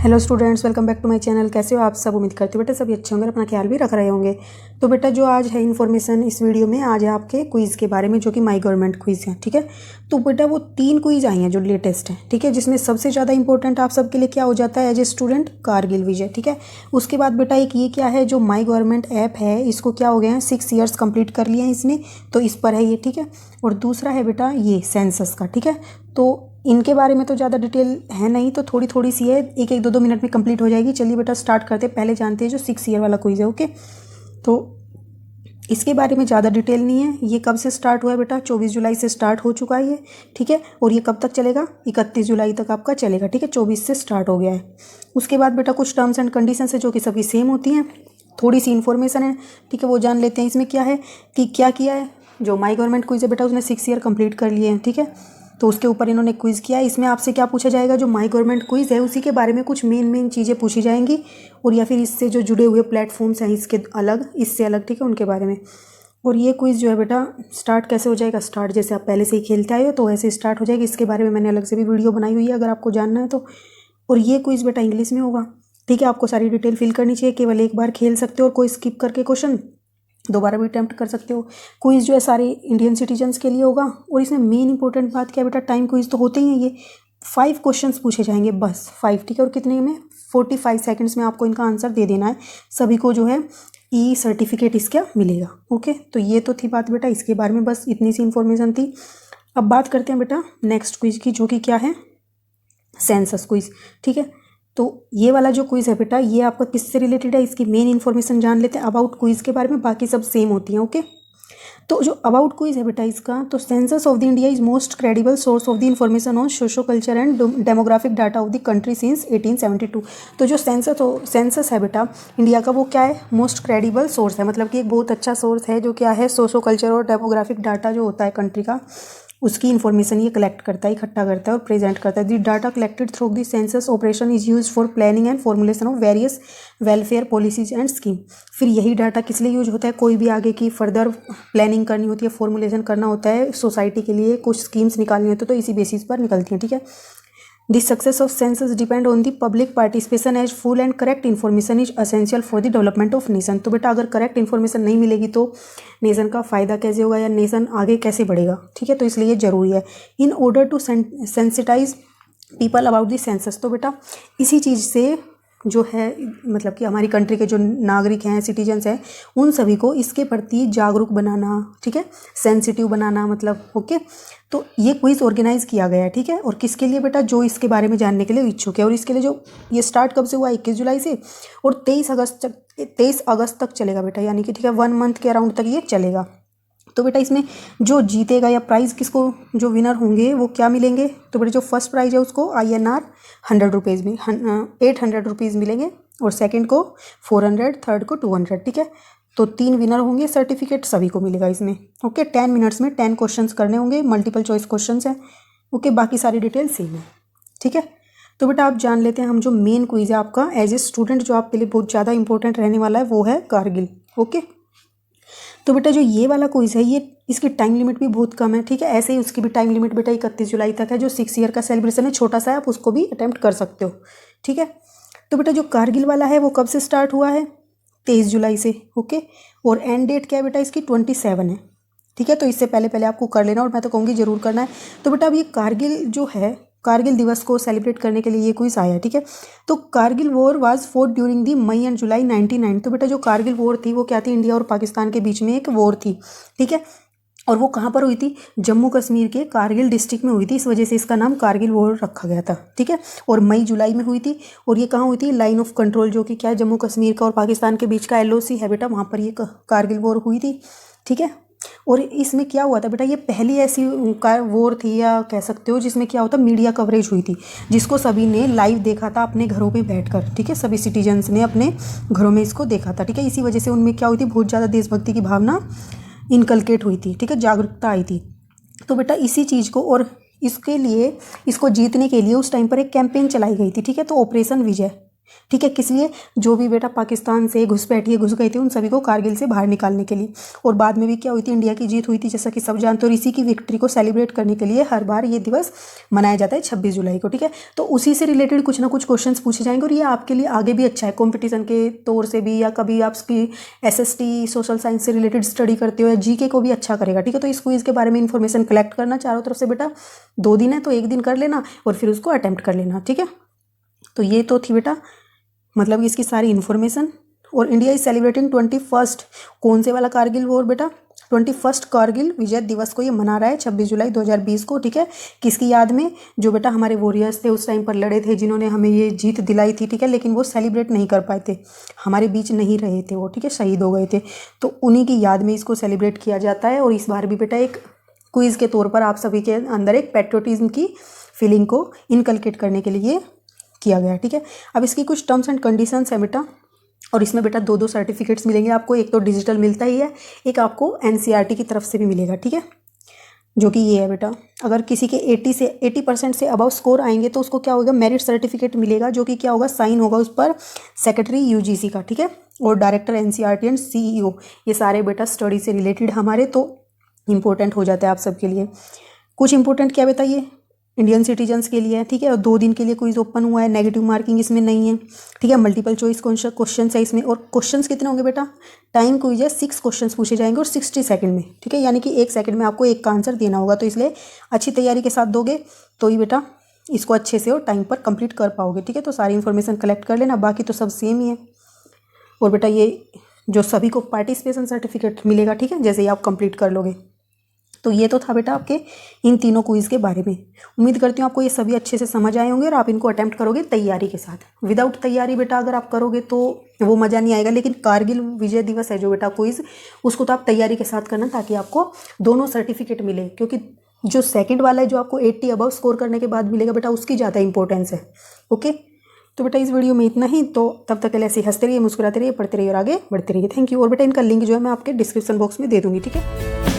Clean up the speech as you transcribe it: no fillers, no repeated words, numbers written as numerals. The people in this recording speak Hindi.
Hello students, welcome back to my channel. कैसे हो आप सब? उम्मीद करती हूँ बेटा सभी अच्छे होंगे, अपना ख्याल भी रख रहे होंगे। तो बेटा जो आज है इन्फॉर्मेशन इस वीडियो में, आज है आपके क्विज़ के बारे में, जो कि माई गवर्नमेंट क्विज़ है। ठीक है, तो बेटा वो 3 क्विज़ आई हैं जो लेटेस्ट हैं। ठीक है, जिसमें सबसे ज़्यादा इंपॉर्टेंट आप सबके लिए क्या हो जाता है एज ए स्टूडेंट? कारगिल विजय। ठीक है, उसके बाद बेटा एक ये क्या है, जो माई गवर्नमेंट ऐप है, इसको क्या हो गया है 6 ईयर्स कंप्लीट कर लिए हैं इसने, तो इस पर है ये। ठीक है, और दूसरा है बेटा ये सेंसस का। ठीक है, तो इनके बारे में तो ज़्यादा डिटेल है नहीं, तो थोड़ी थोड़ी सी है, एक एक दो मिनट में कंप्लीट हो जाएगी। चलिए बेटा स्टार्ट करते हैं। पहले जानते हैं जो 6 ईयर वाला क्विज़ है। ओके, तो इसके बारे में ज़्यादा डिटेल नहीं है। ये कब से स्टार्ट हुआ है बेटा? 24 जुलाई से स्टार्ट हो चुका है ये। ठीक है, और ये कब तक चलेगा? 31 जुलाई तक आपका चलेगा। ठीक है, 24 से स्टार्ट हो गया है। उसके बाद बेटा कुछ टर्म्स एंड कंडीशंस है जो कि सभी सेम होती हैं। थोड़ी सी इन्फॉर्मेशन है, ठीक है, वो जान लेते हैं। इसमें क्या है कि क्या किया है, जो माई गवर्नमेंट क्विज़ है बेटा उसने 6 ईयर कंप्लीट कर लिए हैं। ठीक है, तो उसके ऊपर इन्होंने क्विज़ किया है। इसमें आपसे क्या पूछा जाएगा, जो माई गवर्नमेंट क्विज़ है उसी के बारे में कुछ मेन चीज़ें पूछी जाएंगी, और या फिर इससे जो जुड़े हुए प्लेटफॉर्म्स हैं इसके अलग, इससे अलग, ठीक है, उनके बारे में। और ये क्विज़ जो है बेटा स्टार्ट कैसे हो जाएगा, स्टार्ट जैसे आप पहले से ही खेलते आए हो तो वैसे स्टार्ट हो जाएगी। इसके बारे में मैंने अलग से भी वीडियो बनाई हुई है अगर आपको जानना है तो। और ये क्विज़ बेटा इंग्लिश में होगा। ठीक है, आपको सारी डिटेल फिल करनी चाहिए, केवल एक बार खेल सकते हो और कोई स्किप करके क्वेश्चन दोबारा भी अटैम्प्ट कर सकते हो। क्विज़ जो है सारे इंडियन सिटीजन्स के लिए होगा। और इसमें मेन इंपॉर्टेंट बात क्या है बेटा, टाइम क्विज़ तो होते ही हैं ये। 5 क्वेश्चंस पूछे जाएंगे, बस 5। ठीक है, और कितने में? 45 सेकंड्स में आपको इनका आंसर दे देना है। सभी को जो है ई सर्टिफिकेट इसका मिलेगा। ओके, तो ये तो थी बात बेटा इसके बारे में, बस इतनी सी इन्फॉर्मेशन थी। अब बात करते हैं बेटा नेक्स्ट क्विज़ की, जो कि क्या है, सेंसस क्विज़। ठीक है, तो ये वाला जो क्विज़ है बेटा ये आपका किससे रिलेटेड है, इसकी मेन इन्फॉर्मेशन जान लेते हैं अबाउट क्विज़ के बारे में। बाकी सब सेम होती हैं। ओके, तो जो अबाउट क्विज़ है बेटा इसका, तो census of the India is most credible source of the information on socio culture and demographic data of the country since 1872। तो जो सेंसस है बेटा इंडिया का, वो क्या है? मोस्ट क्रेडिबल सोर्स है, मतलब कि एक बहुत अच्छा सोर्स है जो क्या है, सोशो कल्चर और डेमोग्राफिक डाटा जो होता है कंट्री का, उसकी इन्फॉर्मेशन ये कलेक्ट करता है, इकट्ठा करता है और प्रेजेंट करता है। The data collected through the census operation is use for planning and formulation of various welfare policies and scheme. फिर यही डाटा किस लिए यूज होता है? कोई भी आगे की फर्दर प्लानिंग करनी होती है, फॉर्मुलेशन करना होता है सोसाइटी के लिए, कुछ स्कीम्स निकालनी होती है, तो इसी बेसिस पर निकलती हैं। ठीक है, The success of census depend on the public participation as full and correct information is essential for the development of nation। तो बेटा अगर करेक्ट इन्फॉर्मेशन नहीं मिलेगी तो नेशन का फ़ायदा कैसे होगा या नेशन आगे कैसे बढ़ेगा? ठीक है, तो इसलिए ज़रूरी है। In order to sensitise people about the census, तो बेटा इसी चीज़ से जो है, मतलब कि हमारी कंट्री के जो नागरिक हैं, सिटीजन्स हैं, उन सभी को इसके प्रति जागरूक बनाना, ठीक है, सेंसिटिव बनाना, मतलब ओके। तो ये क्विज़ ऑर्गेनाइज किया गया है। ठीक है, और किसके लिए बेटा? जो इसके बारे में जानने के लिए इच्छुक है। और इसके लिए जो ये स्टार्ट कब से हुआ? 21 जुलाई से, और 23 अगस्त तक चलेगा बेटा, यानी कि ठीक है 1 मंथ के अराउंड तक ये चलेगा। तो बेटा इसमें जो जीतेगा या प्राइज़ किसको, जो विनर होंगे वो क्या मिलेंगे? तो बेटा जो फर्स्ट प्राइज़ है उसको INR 100 रुपीज़ में 800 रुपीज़ मिलेंगे, और सेकंड को 400, थर्ड को 200। ठीक है, तो 3 विनर होंगे, सर्टिफिकेट सभी को मिलेगा इसमें। ओके, 10 मिनट्स में 10 क्वेश्चंस करने होंगे, मल्टीपल चॉइस क्वेश्चंस हैं। ओके, बाकी सारी डिटेल सेम है। ठीक है, तो बेटा आप जान लेते हैं हम जो मेन क्विज़ है आपका एज ए स्टूडेंट, जो आपके लिए बहुत ज़्यादा इंपॉर्टेंट रहने वाला है, वो है कारगिल। ओके, तो बेटा जो ये वाला क्विज़ है ये, इसकी टाइम लिमिट भी बहुत कम है। ठीक है, ऐसे ही उसकी भी टाइम लिमिट बेटा 31 जुलाई तक है। जो 6 ईयर का सेलिब्रेशन है, छोटा सा है, आप उसको भी अटैम्प्ट कर सकते हो। ठीक है, तो बेटा जो कारगिल वाला है वो कब से स्टार्ट हुआ है? 23 जुलाई से। ओके, और एंड डेट क्या है बेटा इसकी? 27 है। ठीक है, तो इससे पहले आपको कर लेना, और मैं तो कहूँगी ज़रूर करना है। तो बेटा अब ये कारगिल जो है, कारगिल दिवस को सेलिब्रेट करने के लिए ये क्विज़ आया है। ठीक है, तो Kargil war was fought during the May and July 1999। तो बेटा जो कारगिल वॉर थी वो क्या थी? इंडिया और पाकिस्तान के बीच में एक वॉर थी। ठीक है, और वो कहाँ पर हुई थी? जम्मू कश्मीर के कारगिल डिस्ट्रिक्ट में हुई थी, इस वजह से इसका नाम कारगिल वॉर रखा गया था। ठीक है, और मई जुलाई में हुई थी। और ये कहाँ हुई थी? लाइन ऑफ कंट्रोल, जो कि क्या है, जम्मू कश्मीर का और पाकिस्तान के बीच का LOC है बेटा, वहाँ पर ये कारगिल वॉर हुई थी। ठीक है, और इसमें क्या हुआ था बेटा, ये पहली ऐसी वॉर थी, या कह सकते हो जिसमें क्या होता, मीडिया कवरेज हुई थी, जिसको सभी ने लाइव देखा था अपने घरों में बैठकर। ठीक है, सभी सिटीजन्स ने अपने घरों में इसको देखा था। ठीक है, इसी वजह से उनमें क्या हुई थी, बहुत ज़्यादा देशभक्ति की भावना इनकलकेट हुई थी। ठीक है, जागरूकता आई थी। तो बेटा इसी चीज़ को, और इसके लिए, इसको जीतने के लिए उस टाइम पर एक कैंपेन चलाई गई थी। ठीक है, तो ऑपरेशन विजय, ठीक है। किस लिए? जो भी बेटा पाकिस्तान से घुस गए थे उन सभी को कारगिल से बाहर निकालने के लिए। और बाद में भी क्या हुई थी, इंडिया की जीत हुई थी, जैसा कि सब जानते हो। इसी की विक्ट्री को सेलिब्रेट करने के लिए हर बार ये दिवस मनाया जाता है 26 जुलाई को, ठीक है। तो उसी से रिलेटेड कुछ ना कुछ क्वेश्चन पूछे जाएंगे और ये आपके लिए आगे भी अच्छा है कॉम्पिटिशन के तौर से भी, या कभी आपकी SST सोशल साइंस से रिलेटेड स्टडी करते हो, या GK को भी अच्छा करेगा, ठीक है। तो इस क्विज के बारे में इन्फॉर्मेशन कलेक्ट करना चारों तरफ से बेटा 2 दिन है, तो 1 दिन कर लेना और फिर उसको अटेम्प्ट कर लेना, ठीक है। तो ये तो थी बेटा मतलब इसकी सारी इन्फॉर्मेशन। और इंडिया इज सेलिब्रेटिंग 21 कौन से वाला कारगिल वॉर बेटा, 21 कारगिल विजय दिवस को ये मना रहा है 26 जुलाई 2020 को, ठीक है। किसकी याद में? जो बेटा हमारे वॉरियर्स थे उस टाइम पर लड़े थे, जिन्होंने हमें ये जीत दिलाई थी, ठीक है। लेकिन वो सेलिब्रेट नहीं कर पाए थे, हमारे बीच नहीं रहे थे वो, ठीक है, शहीद हो गए थे। तो उन्हीं की याद में इसको सेलिब्रेट किया जाता है। और इस बार भी बेटा एक क्विज के तौर पर आप सभी के अंदर एक पेट्रियोटिज्म की फीलिंग को इनकलकेट करने के लिए किया गया, ठीक है। अब इसकी कुछ टर्म्स एंड कंडीशंस है बेटा, और इसमें बेटा 2 सर्टिफिकेट्स मिलेंगे आपको। एक तो डिजिटल मिलता ही है, एक आपको NCERT की तरफ से भी मिलेगा, ठीक है, जो कि ये है बेटा। अगर किसी के 80% से अबव स्कोर आएंगे तो उसको क्या होगा, मेरिट सर्टिफिकेट मिलेगा, जो कि क्या होगा, साइन होगा उस पर सेक्रेटरी UGC का, ठीक है। और डायरेक्टर NCERT एंड CEO, ये सारे बेटा स्टडी से रिलेटेड हमारे तो इम्पोर्टेंट हो जाता है आप सबके लिए। कुछ इंपॉर्टेंट क्या बताइए, इंडियन सिटीजन्स के लिए है, ठीक है। और 2 दिन के लिए क्विज ओपन हुआ है, नेगेटिव मार्किंग इसमें नहीं है, ठीक है। मल्टीपल चॉइस क्वेश्चन है इसमें। और क्वेश्चंस कितने होंगे बेटा, टाइम क्विज है, 6 क्वेश्चंस पूछे जाएंगे और 60 सेकंड में, ठीक है। यानी कि 1 सेकंड में आपको एक का आंसर देना होगा। तो इसलिए अच्छी तैयारी के साथ दोगे तो ही बेटा इसको अच्छे से और टाइम पर कंप्लीट कर पाओगे, ठीक है। तो सारी इन्फॉर्मेशन कलेक्ट कर लेना, बाकी तो सब सेम ही है। और बेटा ये जो सभी को पार्टिसिपेशन सर्टिफिकेट मिलेगा, ठीक है, जैसे ही आप कंप्लीट कर लोगे। तो ये तो था बेटा आपके इन तीनों क्विज के बारे में। उम्मीद करती हूँ आपको ये सभी अच्छे से समझ आए होंगे और आप इनको अटेम्प्ट करोगे तैयारी के साथ। विदाउट तैयारी बेटा अगर आप करोगे तो वो मज़ा नहीं आएगा। लेकिन कारगिल विजय दिवस है जो बेटा क्विज, उसको तो आप तैयारी के साथ करना, ताकि आपको दोनों सर्टिफिकेट मिले। क्योंकि जो सेकेंड वाला है, जो आपको 80 अबव स्कोर करने के बाद मिलेगा बेटा, उसकी ज़्यादा इंपॉर्टेंस है। ओके, तो बेटा इस वीडियो में इतना ही। तो तब तक के लिए ऐसे हंसते रहिए, मुस्कुराते रहिए, पढ़ते रहिए और आगे बढ़ते रहिए। Thank you. और बेटा इनका लिंक जो है मैं आपके डिस्क्रिप्शन बॉक्स में दे दूँगी, ठीक है।